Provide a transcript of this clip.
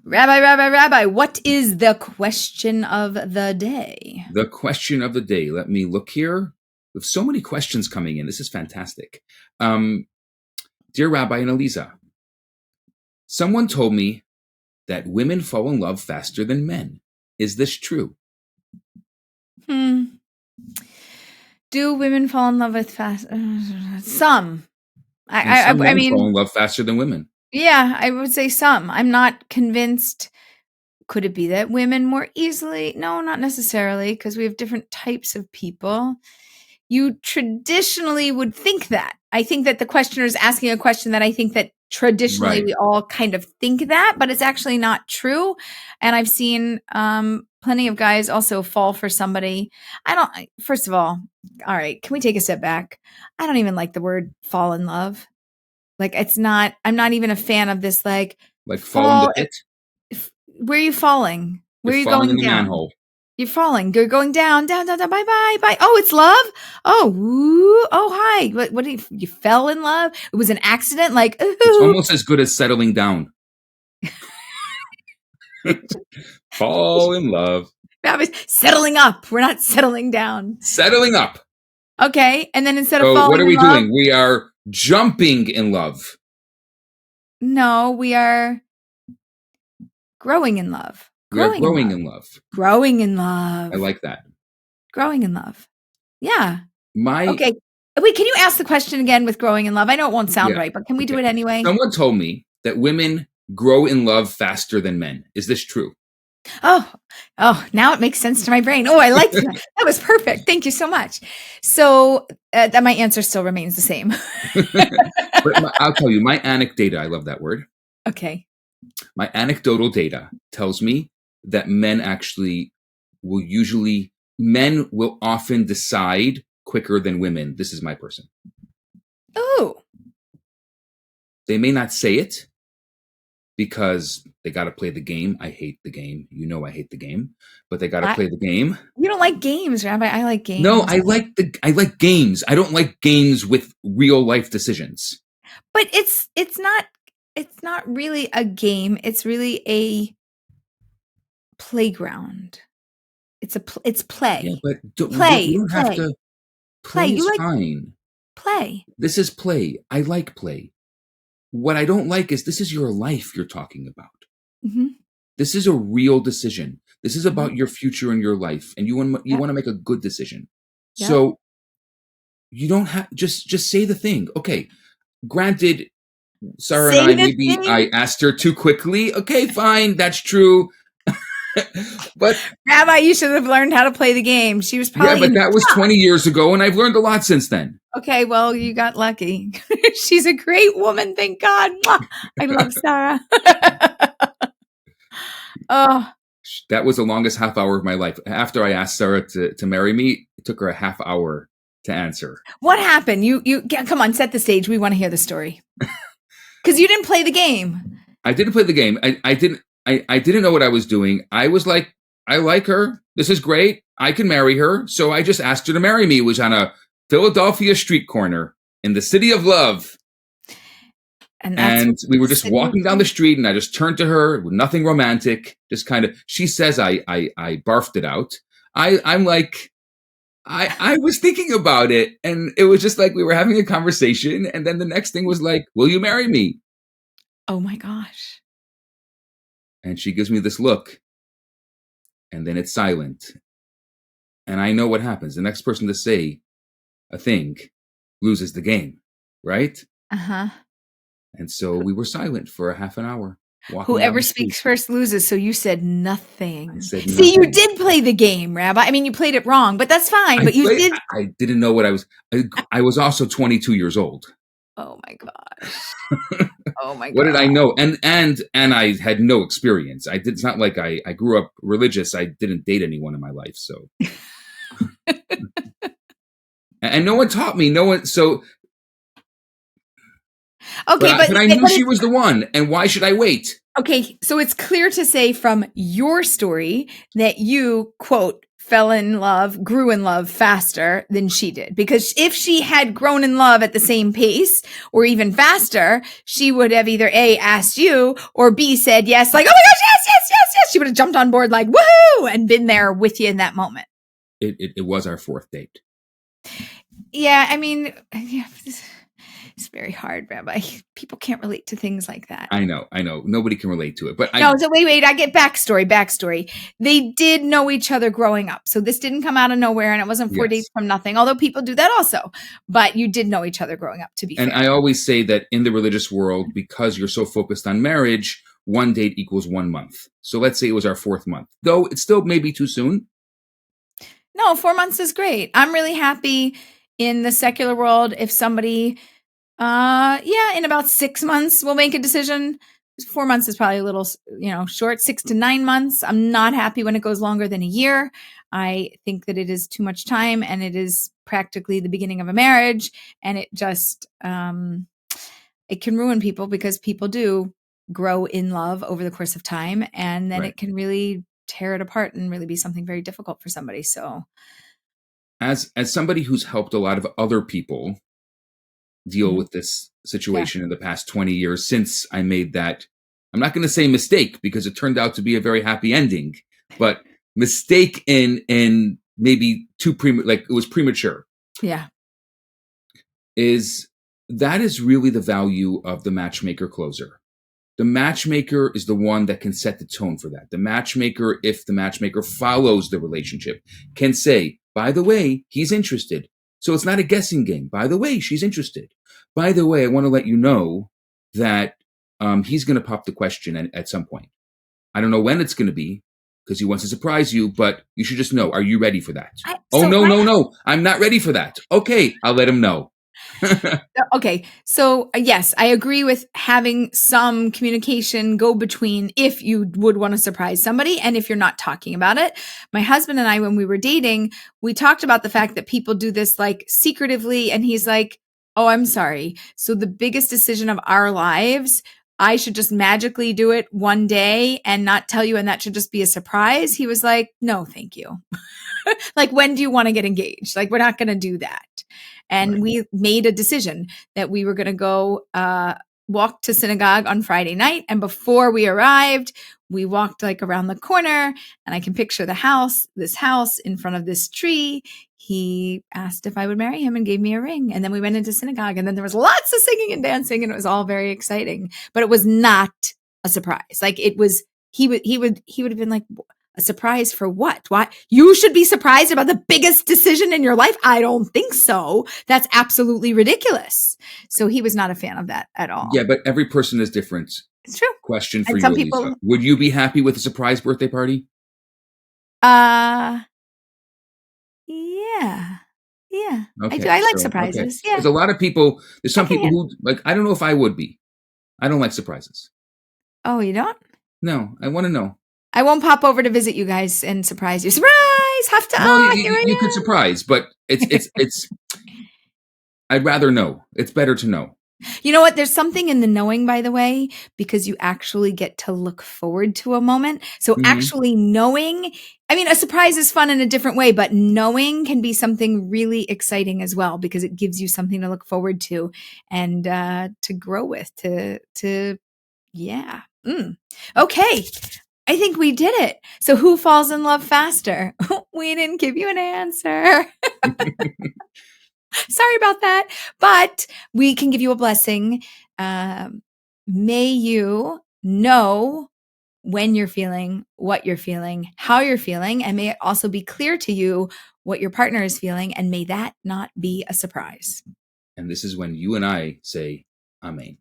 Rabbi, what is the question of the day? The question of the day. Let me look here. We have so many questions coming in. This is fantastic. Dear Rabbi and Aleeza, someone told me that women fall in love faster than men. Is this true? Do women fall in love with fast? Some. I mean, fall in love faster than women. Yeah, I would say some. I'm not convinced. Could it be that women more easily? No, not necessarily, because we have different types of people. You traditionally would think that. I think that the questioner is asking a question that I think that traditionally we all kind of think that, but it's actually not true. And I've seen plenty of guys also fall for somebody. First of all right, can we take a step back? I don't even like the word fall in love. Like, I'm not even a fan of this, like fall in the pit? Where are you falling? Where are you going in the down? manhole. You're falling. You're going down, bye, bye. Oh, it's love? Oh, woo. Oh, hi. What you fell in love? It was an accident? Like, ooh. It's almost as good as settling down. Fall in love. Settling up. We're not settling down. Settling up. Okay. And then instead of falling what are we in love, doing? We are jumping in love. No, we are growing in love. Growing in love. Growing in love. I like that. Growing in love. Yeah. Okay. Wait, can you ask the question again with growing in love? I know it won't sound right, but can we do it anyway? Someone told me that women grow in love faster than men. Is this true? Oh, now it makes sense to my brain. Oh, I like that. That was perfect. Thank you so much. So that my answer still remains the same. But I'll tell you, my anecdata, I love that word. Okay. My anecdotal data tells me that men will often decide quicker than women. This is my person. Oh. They may not say it because they got to play the game. I hate the game. You know I hate the game, but they got to play the game. You don't like games, Rabbi. I like games. No, I like games. I don't like games with real life decisions. But it's not really a game. It's really a playground. It's play. Yeah, but you don't have to play. You is fine. Play. This is play. I like play. What I don't like is this is your life you're talking about. Mm-hmm. This is a real decision. This is about your future and your life, and you want to make a good decision. Yeah. So you don't have just say the thing. Okay, granted, Sarah and I asked her too quickly. Okay, fine, that's true. But Rabbi, you should have learned how to play the game. She was probably but that was 20 years ago, and I've learned a lot since then. Okay, well, you got lucky. She's a great woman, thank God. I love Sarah. Oh, that was the longest half hour of my life. After I asked Sarah to marry me, it took her a half hour to answer. What happened? You come on, set the stage. We want to hear the story. Because you didn't play the game. I didn't play the game. I didn't know what I was doing. I was like, I like her. This is great. I can marry her. So I just asked her to marry me. It was on a Philadelphia street corner in the city of love. And we were just walking down the street, and I just turned to her with nothing romantic. Just kind of, she says I barfed it out. I'm like, I was thinking about it, and it was just like we were having a conversation, and then the next thing was like, will you marry me? Oh my gosh. And she gives me this look, and then it's silent. And I know what happens. The next person to say a thing loses the game, right? Uh-huh. And so we were silent for a half an hour. Whoever speaks first loses, so you said nothing. I said nothing. See, you did play the game, Rabbi. I mean, you played it wrong, but that's fine. I didn't know what I was. I was also 22 years old. Oh my gosh. Oh my god. What did I know? And I had no experience. It's not like I grew up religious. I didn't date anyone in my life, so. And no one taught me. No one. So. Okay, but I knew she was the one, and why should I wait? Okay, so it's clear to say from your story that you, quote, grew in love faster than she did. Because if she had grown in love at the same pace or even faster, she would have either A, asked you, or B, said yes, like, oh my gosh, yes, yes, yes, yes. She would have jumped on board like, woohoo, and been there with you in that moment. It was our fourth date. Yeah, I mean, yeah, it's very hard, Rabbi. People can't relate to things like that. I know. Nobody can relate to it. But so wait, I get backstory. They did know each other growing up. So this didn't come out of nowhere, and it wasn't 4 dates from nothing, although people do that also. But you did know each other growing up, to be fair. And I always say that in the religious world, because you're so focused on marriage, 1 date equals 1 month. So let's say it was our 4th month, though it's still maybe too soon. No, 4 months is great. I'm really happy in the secular world if somebody, in about 6 months will make a decision. 4 months is probably a little, short. 6 to 9 months. I'm not happy when it goes longer than a year. I think that it is too much time, and it is practically the beginning of a marriage, and it just, it can ruin people because people do grow in love over the course of time, and then it can really tear it apart and really be something very difficult for somebody. So as somebody who's helped a lot of other people deal with this situation in the past 20 years since I made that, I'm not going to say mistake because it turned out to be a very happy ending, but mistake in maybe it was premature. Yeah. That is really the value of the matchmaker closer. The matchmaker is the one that can set the tone for that. The matchmaker, if the matchmaker follows the relationship, can say, by the way, he's interested. So it's not a guessing game. By the way, she's interested. By the way, I want to let you know that he's going to pop the question at some point. I don't know when it's going to be because he wants to surprise you, but you should just know. Are you ready for that? No. I'm not ready for that. Okay, I'll let him know. Okay. So yes, I agree with having some communication go between if you would want to surprise somebody and if you're not talking about it. My husband and I, when we were dating, we talked about the fact that people do this like secretively, and he's like, oh, I'm sorry. So the biggest decision of our lives, I should just magically do it one day and not tell you, and that should just be a surprise. He was like, no, thank you. Like, when do you want to get engaged? Like, we're not going to do that. And we made a decision that we were going to go walk to synagogue on Friday night. And before we arrived, we walked like around the corner, and I can picture this house in front of this tree. He asked if I would marry him and gave me a ring. And then we went into synagogue, and then there was lots of singing and dancing, and it was all very exciting, but it was not a surprise. Like, it was, he would have been like, a surprise for what? Why? You should be surprised about the biggest decision in your life? I don't think so. That's absolutely ridiculous. So he was not a fan of that at all. Yeah, but every person is different. It's true. Question for you, Aleeza. Would you be happy with a surprise birthday party? Yeah. Okay, I like surprises. Okay. Yeah. There's a lot of people, there's some people who, like, I don't know if I would be. I don't like surprises. Oh, you don't? No, I want to know. I won't pop over to visit you guys and surprise you. Surprise! You could surprise, but it's. I'd rather know. It's better to know. You know what? There's something in the knowing, by the way, because you actually get to look forward to a moment. So actually knowing, I mean, a surprise is fun in a different way, but knowing can be something really exciting as well, because it gives you something to look forward to and to grow with. Okay. I think we did it. So who falls in love faster? We didn't give you an answer. Sorry about that. But we can give you a blessing. May you know when you're feeling, what you're feeling, how you're feeling, and may it also be clear to you what your partner is feeling, and may that not be a surprise. And this is when you and I say, Amen.